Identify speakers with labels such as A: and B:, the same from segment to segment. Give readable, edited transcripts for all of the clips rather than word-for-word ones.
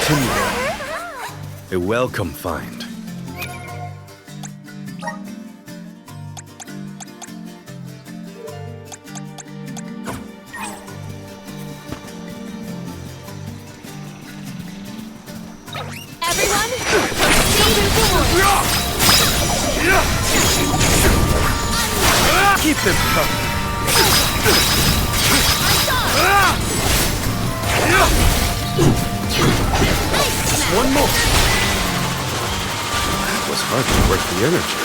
A: Continue. A welcome find.
B: Everyone, proceed forward.
A: Keep them coming. Just one more. That was hardly worth the energy.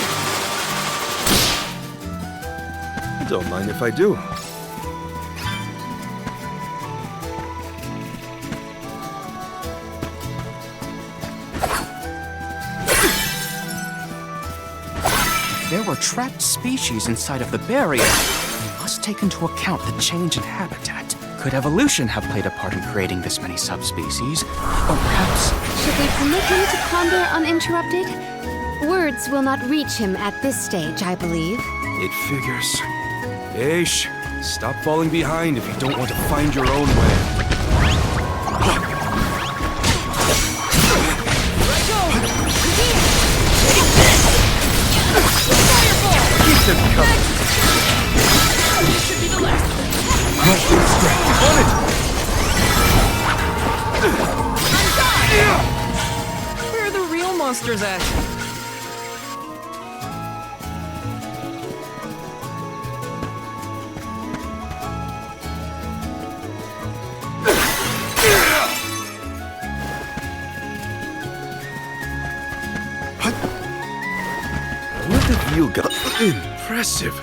A: Don't mind if I do.
C: There were trapped species inside of the barrier. We must take into account the change in habitat. Could evolution have played a part in creating this many subspecies? Or perhaps...
B: Should we permit him to ponder uninterrupted? Words will not reach him at this stage, I believe.
A: It figures. Ish, stop falling behind if you don't want to find your own way. Keep them coming.
D: This should be the last of it.
A: On it!
D: Where are the real monsters at?
A: What have you got? Impressive.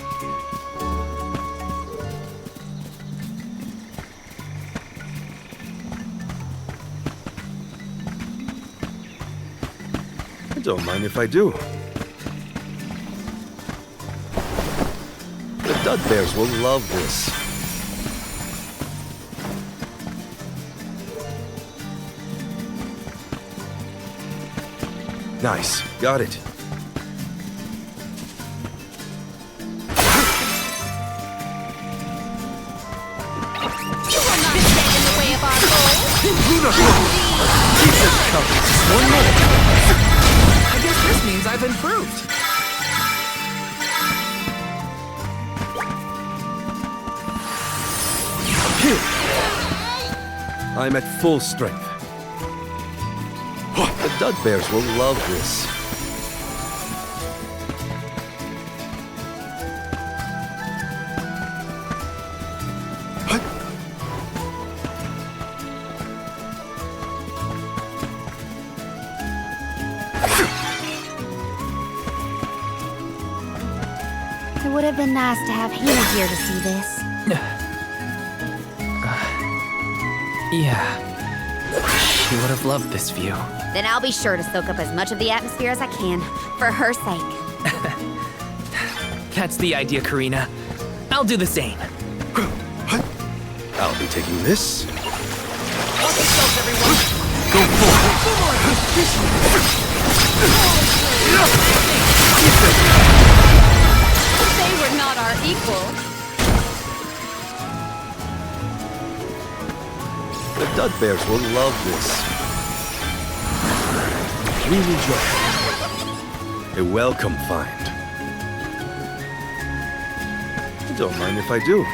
A: Don't mind if I do. The dud bears will love this. Nice, got it.
B: You will not stand in the way of our goal.
A: Keep them coming. One more.
D: I guess this means I've improved.
A: I'm at full strength. The dud bears will love this.
B: It would have been nice to have him here to see this.
D: Yeah. She would have loved this view.
B: Then I'll be sure to soak up as much of the atmosphere as I can, for her sake.
D: That's the idea, Karina. I'll do the same.
A: I'll be taking this.
D: Help yourselves, everyone!
A: Go forward.
B: They were not our equal.
A: The dud bears will love this. Really joy. A welcome find. Don't mind if I do.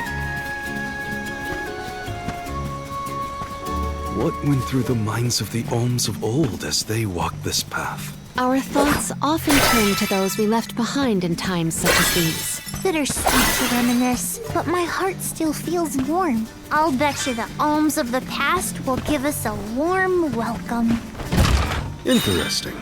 A: What went through the minds of the alms of old as they walked this path?
B: Our thoughts often turn to those we left behind in times such as these.
E: Bittersweet to reminisce, but my heart still feels warm. I'll bet you the alms of the past will give us a warm welcome.
A: Interesting.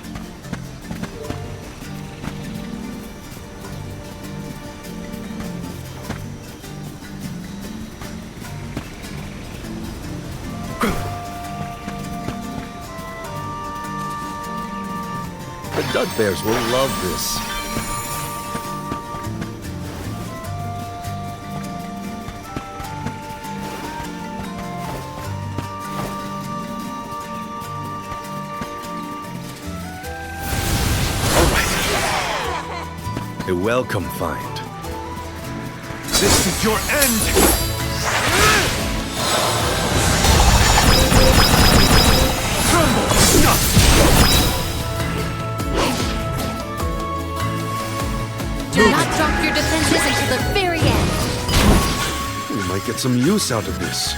A: The dud bears will love this. A welcome find. This is your end! Crumble!
B: drop your defenses until the very end.
A: We might get some use out of this.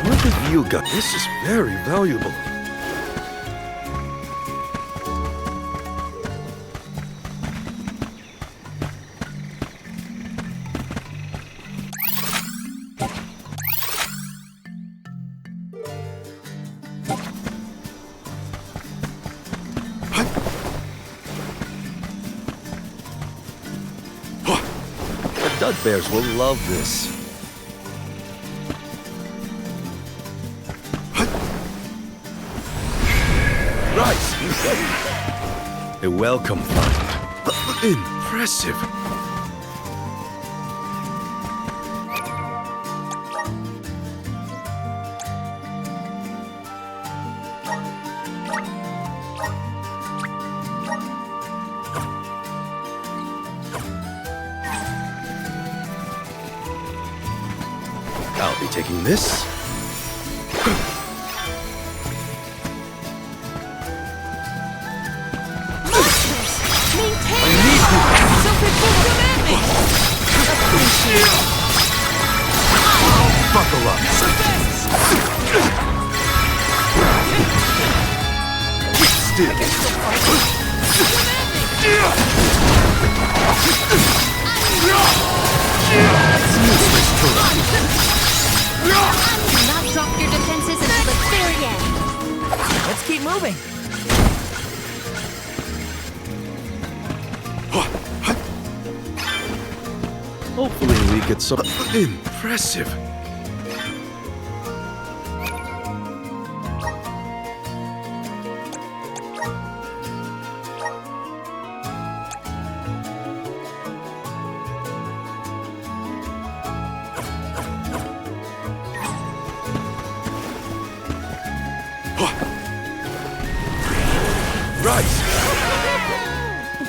A: What have you got? This is very valuable. The Dud Bears will love this. A welcome find. Impressive. I'll be taking this. Buckle up. Keep still.
B: Do not drop your defenses until the very end.
D: Let's keep moving.
A: Hopefully we get some... Impressive. Right.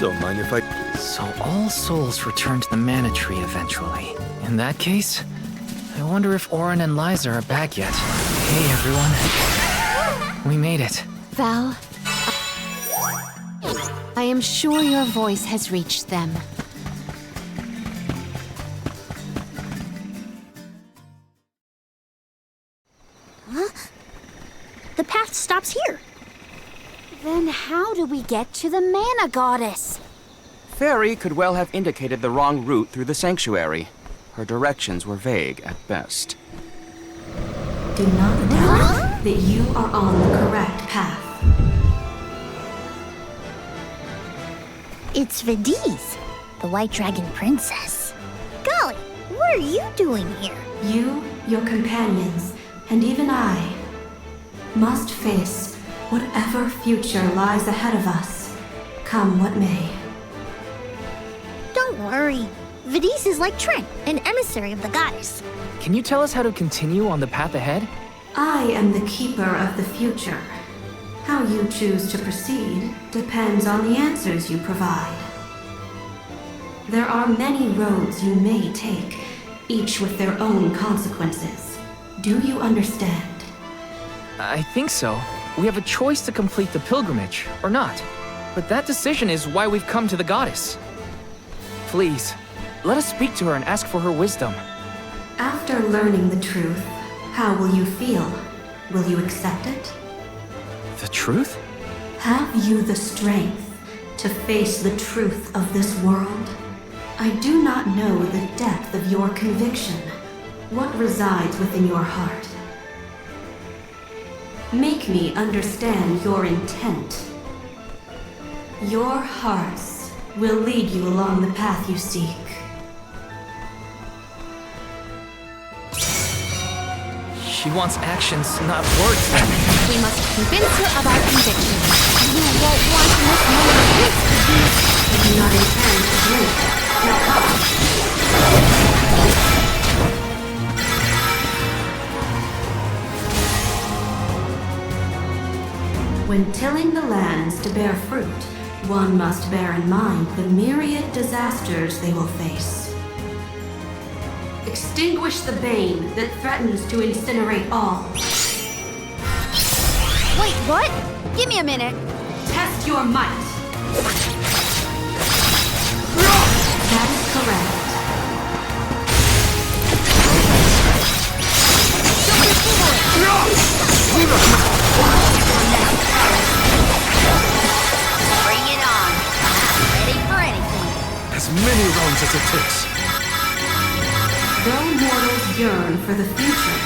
A: Don't mind if I...
D: So all souls return to the mana tree eventually. In that case, I wonder if Orin and Liza are back yet. Hey everyone. We made it.
B: Val, I am sure your voice has reached them.
E: The path stops here.
B: Then how do we get to the Mana Goddess?
C: Fairy could well have indicated the wrong route through the sanctuary. Her directions were vague at best.
F: Do not doubt that you are on the correct path.
E: It's Vidi's, the White Dragon Princess. Golly, what are you doing here?
F: You, your companions, and even I must face whatever future lies ahead of us, come what may.
E: Don't worry. Vidi's is like Trent, an emissary of the goddess.
D: Can you tell us how to continue on the path ahead?
F: I am the keeper of the future. How you choose to proceed depends on the answers you provide. There are many roads you may take, each with their own consequences. Do you understand?
D: I think so. We have a choice to complete the pilgrimage, or not. But that decision is why we've come to the goddess. Please, let us speak to her and ask for her wisdom.
F: After learning the truth, how will you feel? Will you accept it?
D: The truth?
F: Have you the strength to face the truth of this world? I do not know the depth of your conviction, what resides within your heart. Make me understand your intent. Your hearts will lead you along the path you seek.
D: She wants actions, not words.
B: We must convince her of our convictions.
E: You won't want to miss more of this,
F: I do not intend to drink. Now come. When tilling the lands to bear fruit, one must bear in mind the myriad disasters they will face. Extinguish the bane that threatens to incinerate all.
B: Wait, what? Give me a minute.
F: Test your might. That is correct.
B: Bring it on. Ready for anything.
A: As many rounds as it takes.
F: Though mortals yearn for the future,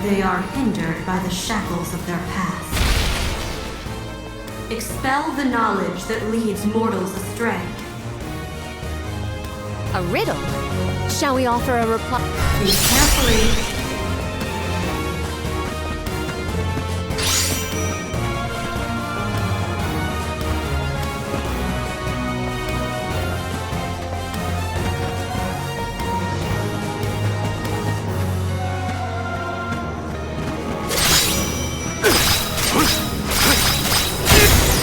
F: they are hindered by the shackles of their past. Expel the knowledge that leads mortals astray.
B: A riddle? Shall we offer a reply?
F: Think carefully.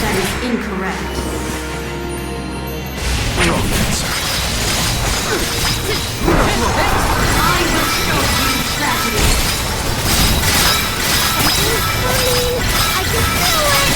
F: That is incorrect. I will show you tragedy.
E: I can feel it!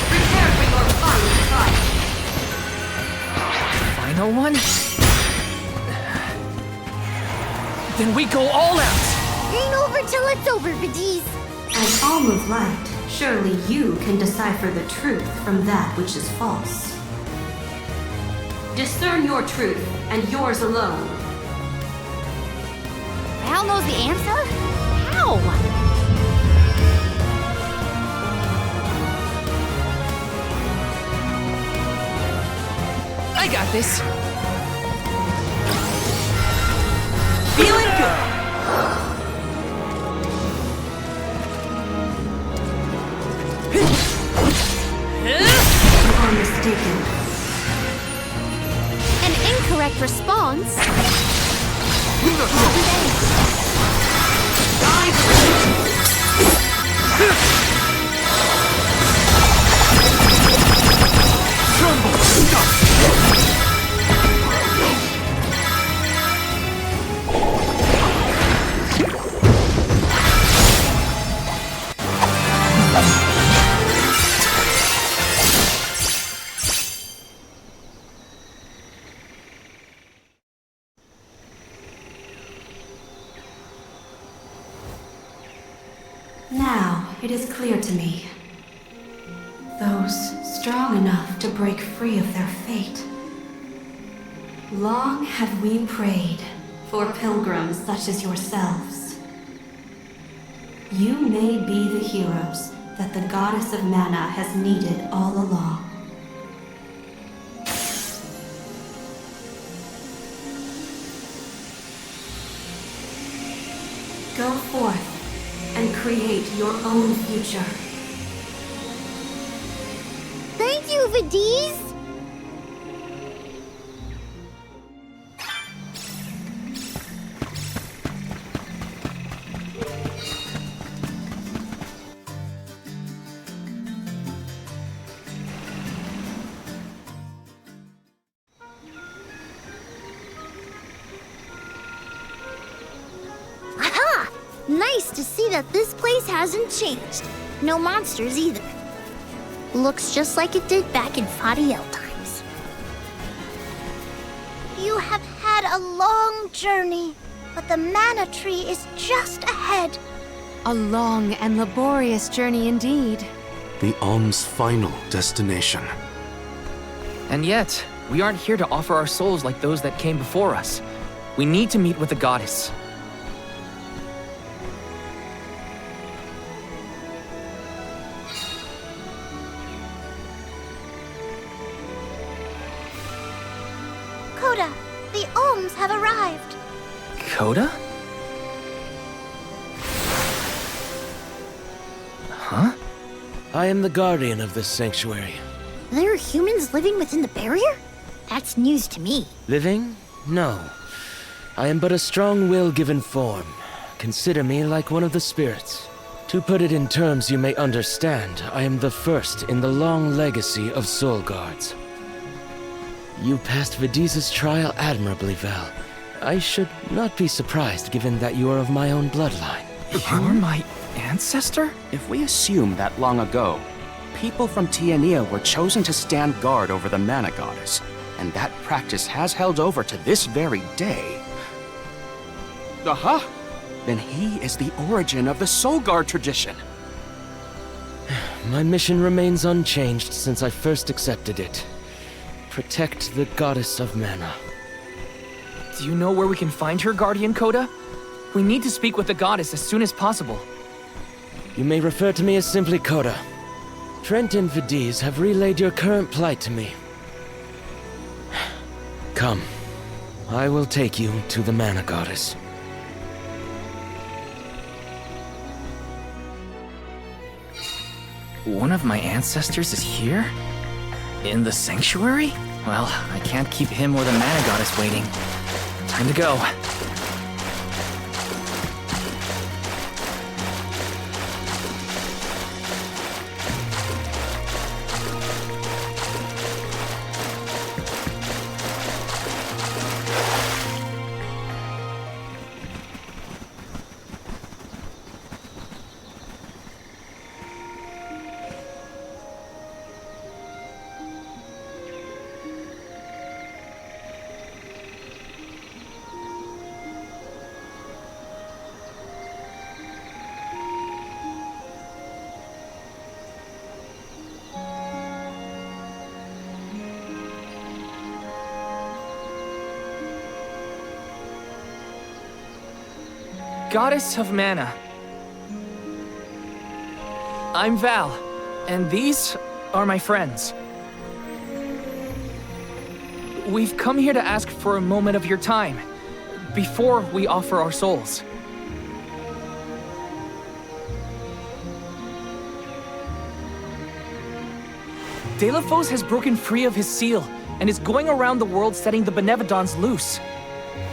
F: Prepare for your final fight.
D: Final one? Then we go all out!
E: Ain't over till it's over, Bidis.
F: As alm of light, surely you can decipher the truth from that which is false. Discern your truth, and yours alone.
E: Val knows the answer? How?
D: I got this! Feeling good!
F: You are mistaken.
B: An incorrect response?
F: Now it is clear to me. Those strong enough to break free of their fate. Long have we prayed for pilgrims such as yourselves. You may be the heroes that the goddess of mana has needed all along. Go forth and create your own future.
E: Thank you, Bidis. Aha! Nice to see that this place hasn't changed. No monsters either. Looks just like it did back in Fadiel times. You have had a long journey, but the mana tree is just ahead.
B: A long and laborious journey indeed.
A: The alms' final destination.
D: And yet, we aren't here to offer our souls like those that came before us. We need to meet with the goddess.
E: Coda, the alms have arrived.
D: Coda? Huh?
G: I am the guardian of this sanctuary.
E: There are humans living within the barrier? That's news to me.
G: Living? No. I am but a strong will given form. Consider me like one of the spirits. To put it in terms you may understand, I am the first in the long legacy of soul guards. You passed Vidiza's trial admirably, Val. I should not be surprised given that you are of my own bloodline.
D: You're my ancestor?
C: If we assume that long ago, people from Tiania were chosen to stand guard over the mana goddess, and that practice has held over to this very day. Aha! Then he is the origin of the Soul Guard tradition.
G: My mission remains unchanged since I first accepted it. Protect the goddess of mana.
D: Do you know where we can find her, Guardian Coda? We need to speak with the goddess as soon as possible.
G: You may refer to me as simply Coda. Trent and Vidiz have relayed your current plight to me. Come. I will take you to the mana goddess.
D: One of my ancestors is here? In the sanctuary? Well, I can't keep him or the mana goddess waiting. Time to go. Goddess of Mana. I'm Val, and these are my friends. We've come here to ask for a moment of your time, before we offer our souls. Delafos has broken free of his seal, and is going around the world setting the Benevodons loose.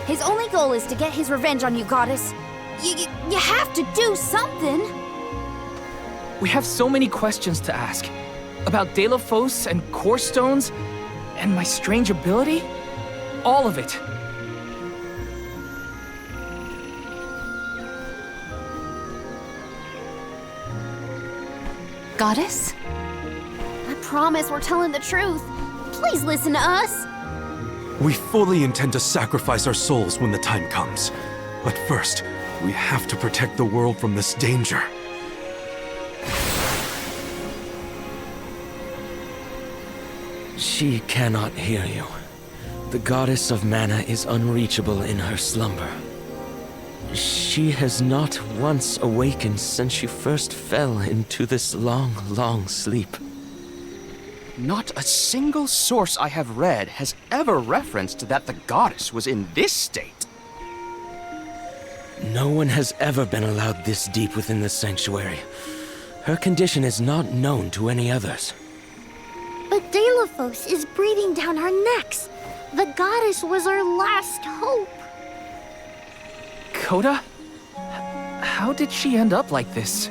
H: His only goal is to get his revenge on you, Goddess. You have to do something!
D: We have so many questions to ask. About Delafos and Core Stones, and my strange ability. All of it.
B: Goddess?
H: I promise we're telling the truth. Please listen to us.
A: We fully intend to sacrifice our souls when the time comes. But first, we have to protect the world from this danger.
G: She cannot hear you. The goddess of mana is unreachable in her slumber. She has not once awakened since she first fell into this long, long sleep.
C: Not a single source I have read has ever referenced that the goddess was in this state.
G: No one has ever been allowed this deep within the sanctuary. Her condition is not known to any others.
E: But Delafos is breathing down our necks. The goddess was our last hope.
D: Coda? How did she end up like this?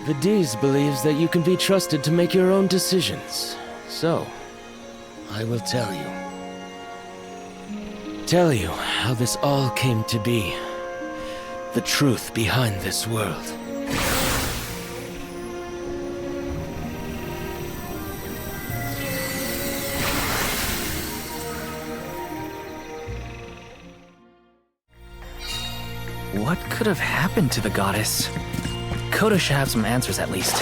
G: Vidiz believes that you can be trusted to make your own decisions. So, I will tell you. Tell you how this all came to be. The truth behind this world.
D: What could have happened to the goddess? Koda should have some answers at least.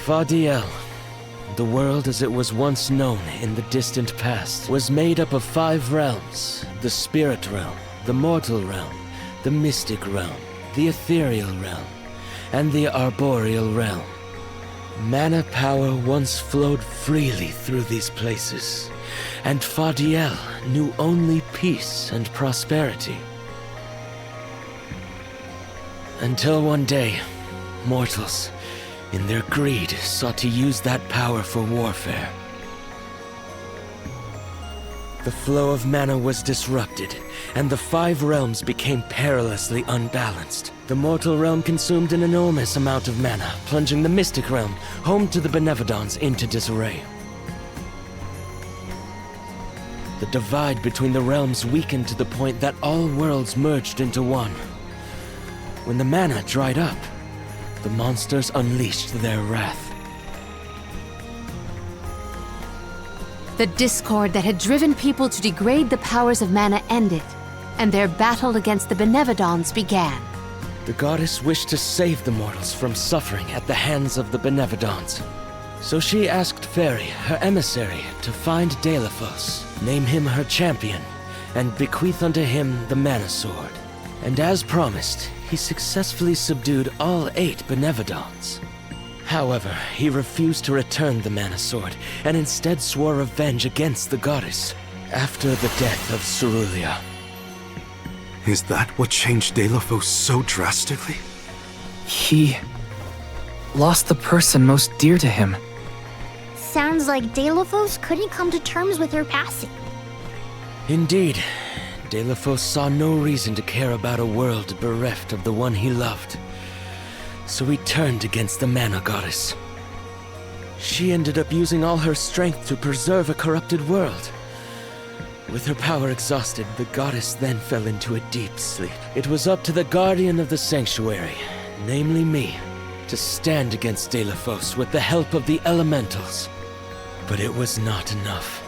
G: Fadiel, the world as it was once known in the distant past, was made up of 5 realms: the spirit realm, the mortal realm, the mystic realm, the ethereal realm, and the arboreal realm. Mana power once flowed freely through these places, and Fadiel knew only peace and prosperity. Until one day, mortals, in their greed, sought to use that power for warfare. The flow of mana was disrupted, and the 5 realms became perilously unbalanced. The mortal realm consumed an enormous amount of mana, plunging the mystic realm, home to the Benevodons, into disarray. The divide between the realms weakened to the point that all worlds merged into one. When the mana dried up, the monsters unleashed their wrath.
B: The discord that had driven people to degrade the powers of mana ended, and their battle against the Benevodons began.
G: The goddess wished to save the mortals from suffering at the hands of the Benevodons. So she asked Fairy, her emissary, to find Delafos, name him her champion, and bequeath unto him the Mana Sword. And as promised, he successfully subdued all 8 Benevodons. However, he refused to return the Mana Sword, and instead swore revenge against the goddess, after the death of Cerulia.
A: Is that what changed Delafos so drastically?
D: He lost the person most dear to him.
E: Sounds like Delafos couldn't come to terms with her passing.
G: Indeed, Delafos saw no reason to care about a world bereft of the one he loved. So he turned against the Mana Goddess. She ended up using all her strength to preserve a corrupted world. With her power exhausted, the goddess then fell into a deep sleep. It was up to the guardian of the sanctuary, namely me, to stand against Delafos with the help of the elementals. But it was not enough.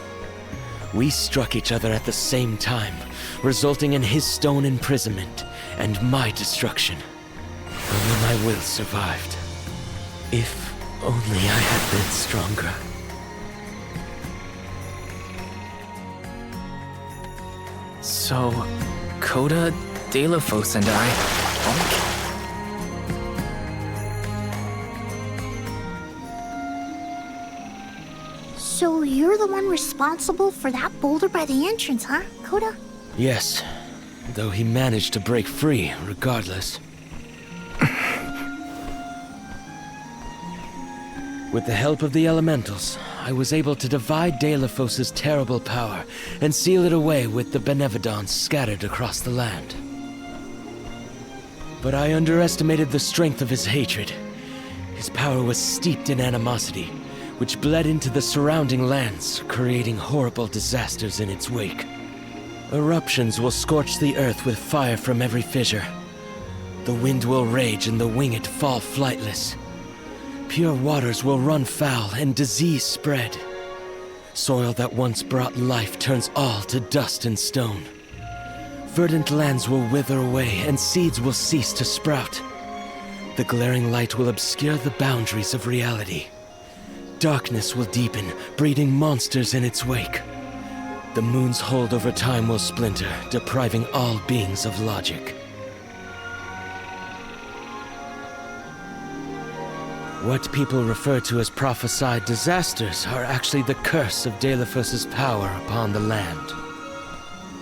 G: We struck each other at the same time, resulting in his stone imprisonment and my destruction. Only my will survived. If only I had been stronger.
D: So, Koda, Delafos, and I...
E: So you're the one responsible for that boulder by the entrance, huh, Koda?
G: Yes, though he managed to break free regardless. With the help of the elementals, I was able to divide Delafos' terrible power and seal it away with the Benevodons scattered across the land. But I underestimated the strength of his hatred. His power was steeped in animosity, which bled into the surrounding lands, creating horrible disasters in its wake. Eruptions will scorch the earth with fire from every fissure. The wind will rage and the winged fall flightless. Pure waters will run foul and disease spread. Soil that once brought life turns all to dust and stone. Verdant lands will wither away and seeds will cease to sprout. The glaring light will obscure the boundaries of reality. Darkness will deepen, breeding monsters in its wake. The moon's hold over time will splinter, depriving all beings of logic. What people refer to as prophesied disasters are actually the curse of Delafos' power upon the land.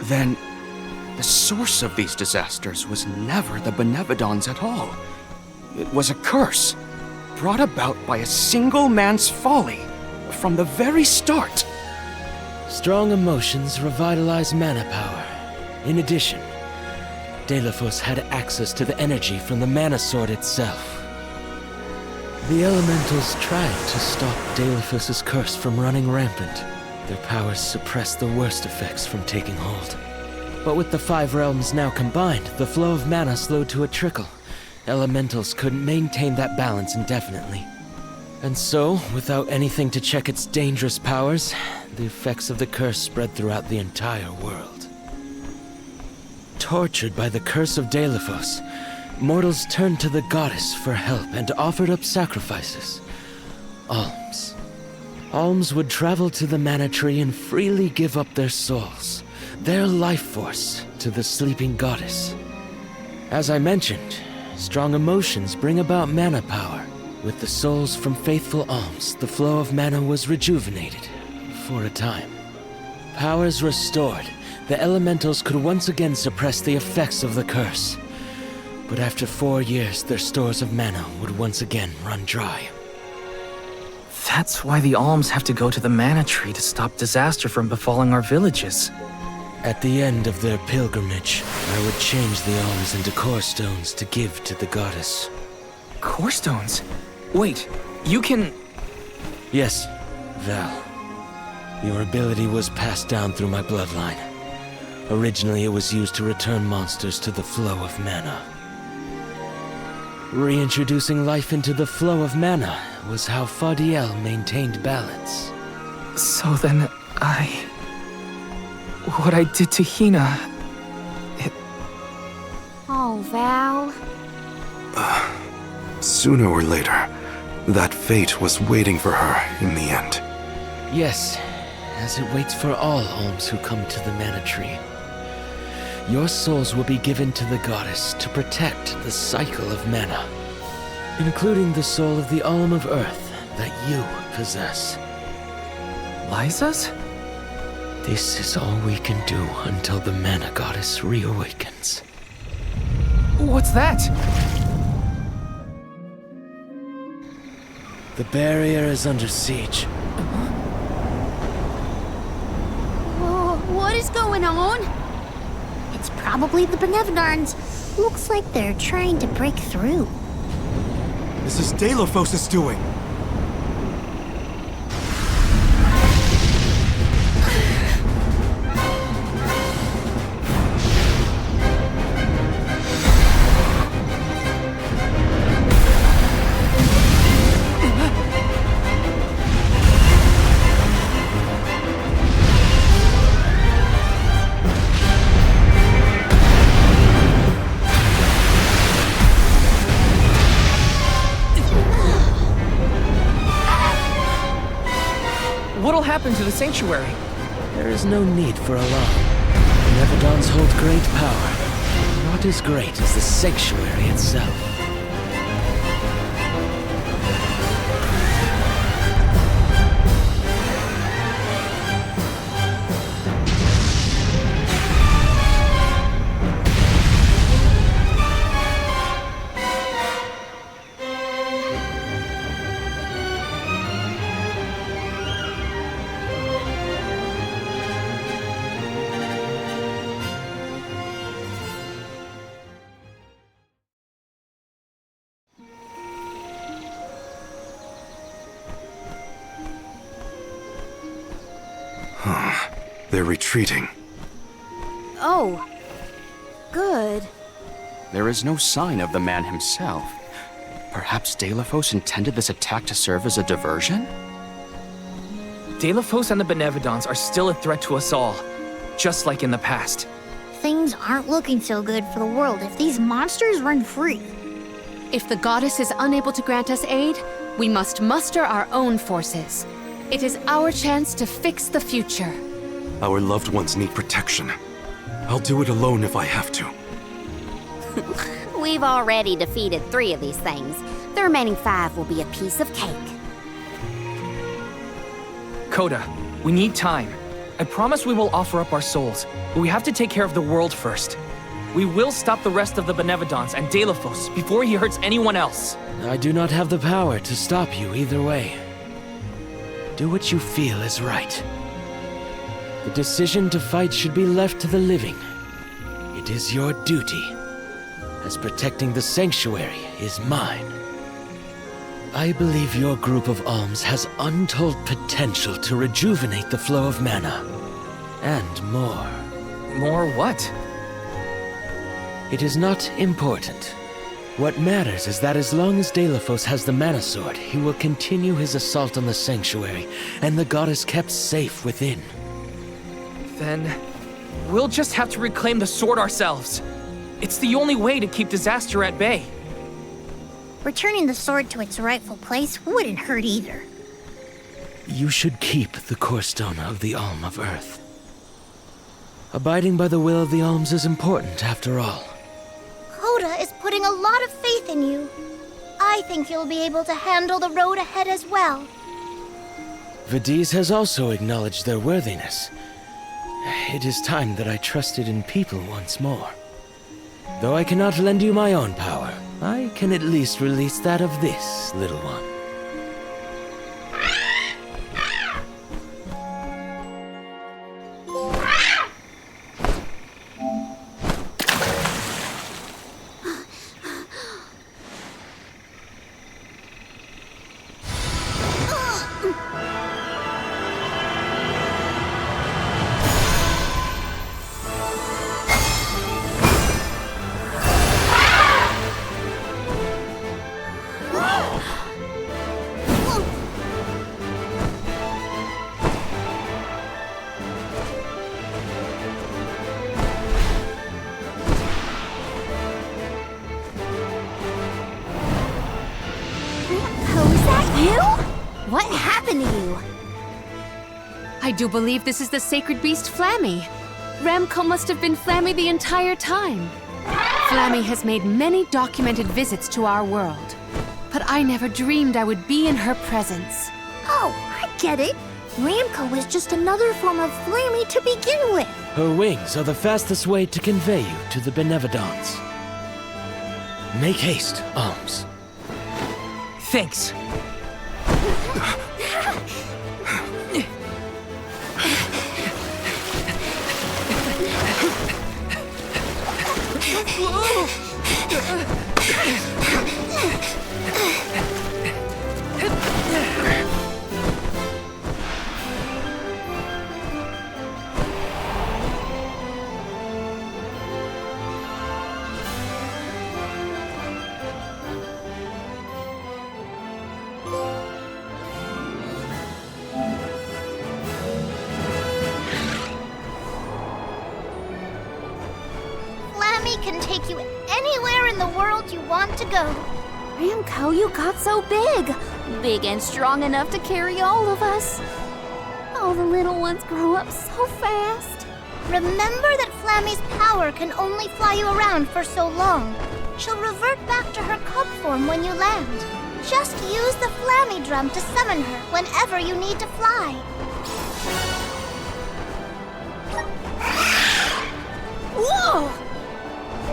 C: Then, the source of these disasters was never the Benevodons at all. It was a curse, brought about by a single man's folly, from the very start.
G: Strong emotions revitalize mana power. In addition, Delafos had access to the energy from the Mana Sword itself. The elementals tried to stop Delafos' curse from running rampant. Their powers suppressed the worst effects from taking hold. But with the 5 realms now combined, the flow of mana slowed to a trickle, Elementals couldn't maintain that balance indefinitely. And so, without anything to check its dangerous powers, the effects of the curse spread throughout the entire world. Tortured by the curse of Delphos, mortals turned to the goddess for help and offered up sacrifices. Alms. Alms would travel to the mana tree and freely give up their souls, their life force, to the sleeping goddess. As I mentioned, strong emotions bring about mana power. With the souls from faithful alms, the flow of mana was rejuvenated, for a time. Powers restored, the elementals could once again suppress the effects of the curse. But after 4 years, their stores of mana would once again run dry.
D: That's why the alms have to go to the mana tree to stop disaster from befalling our villages.
G: At the end of their pilgrimage, I would change the alms into core stones to give to the goddess.
D: Core stones? Wait, you can...
G: Yes, Val. Your ability was passed down through my bloodline. Originally, it was used to return monsters to the flow of mana. Reintroducing life into the flow of mana was how Fadiel maintained balance.
D: So then, what I did to Hina...
H: Oh, Val.
A: Sooner or later, that fate was waiting for her in the end.
G: Yes, as it waits for all alms who come to the mana tree. Your souls will be given to the goddess to protect the cycle of mana, including the soul of the alm of earth that you possess.
D: Liza's?
G: This is all we can do until the mana goddess reawakens.
D: What's that?
G: The barrier is under siege.
H: Oh, what is going on?
E: It's probably the Benevolence. Looks like they're trying to break through.
A: This is Delphos' doing.
D: What'll happen to the sanctuary?
G: There is no need for alarm. Benevodons hold great power, not as great as the sanctuary itself.
A: They're retreating.
H: Oh. Good.
C: There is no sign of the man himself. Perhaps Delphos intended this attack to serve as a diversion?
D: Delphos and the Benevodons are still a threat to us all, just like in the past.
E: Things aren't looking so good for the world if these monsters run free.
B: If the goddess is unable to grant us aid, we must muster our own forces. It is our chance to fix the future.
A: Our loved ones need protection. I'll do it alone if I have to.
H: We've already defeated 3 of these things. The remaining 5 will be a piece of cake.
D: Coda, we need time. I promise we will offer up our souls, but we have to take care of the world first. We will stop the rest of the Benevodons and Delphos before he hurts anyone else.
G: I do not have the power to stop you either way. Do what you feel is right. The decision to fight should be left to the living. It is your duty, as protecting the sanctuary is mine. I believe your group of alms has untold potential to rejuvenate the flow of mana. And more.
D: More what?
G: It is not important. What matters is that as long as Delafos has the Mana Sword, he will continue his assault on the Sanctuary, and the goddess kept safe within.
D: Then, we'll just have to reclaim the sword ourselves. It's the only way to keep disaster at bay.
E: Returning the sword to its rightful place wouldn't hurt either.
G: You should keep the core stone of the Alm of Earth. Abiding by the will of the alms is important, after all.
E: Koda is putting a lot of faith in you. I think you'll be able to handle the road ahead as well.
G: Vidiz has also acknowledged their worthiness. It is time that I trusted in people once more. Though I cannot lend you my own power, I can at least release that of this little one.
H: What happened to you?
B: I do believe this is the sacred beast Flammy. Ramco must have been Flammy the entire time. Flammy has made many documented visits to our world, but I never dreamed I would be in her presence.
E: Oh, I get it. Ramco was just another form of Flammy to begin with.
G: Her wings are the fastest way to convey you to the Benevodons. Make haste, Alms.
D: Thanks.
E: Can take you anywhere in the world you want to go.
H: Ramco, you got so big. Big and strong enough to carry all of us. All the little ones grow up so fast.
E: Remember that Flammy's power can only fly you around for so long. She'll revert back to her cub form when you land. Just use the Flammy drum to summon her whenever you need to fly.
H: Whoa!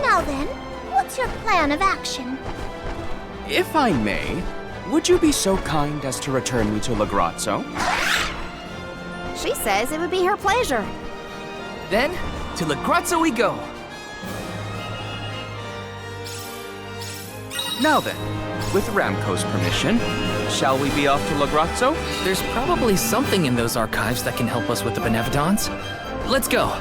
E: Now then, what's your plan of action?
C: If I may, would you be so kind as to return me to Lagrazzo?
H: She says it would be her pleasure.
D: Then, to Lagrazzo we go.
C: Now then, with Ramco's permission, shall we be off to Lagrazzo?
D: There's probably something in those archives that can help us with the Benevodons. Let's go.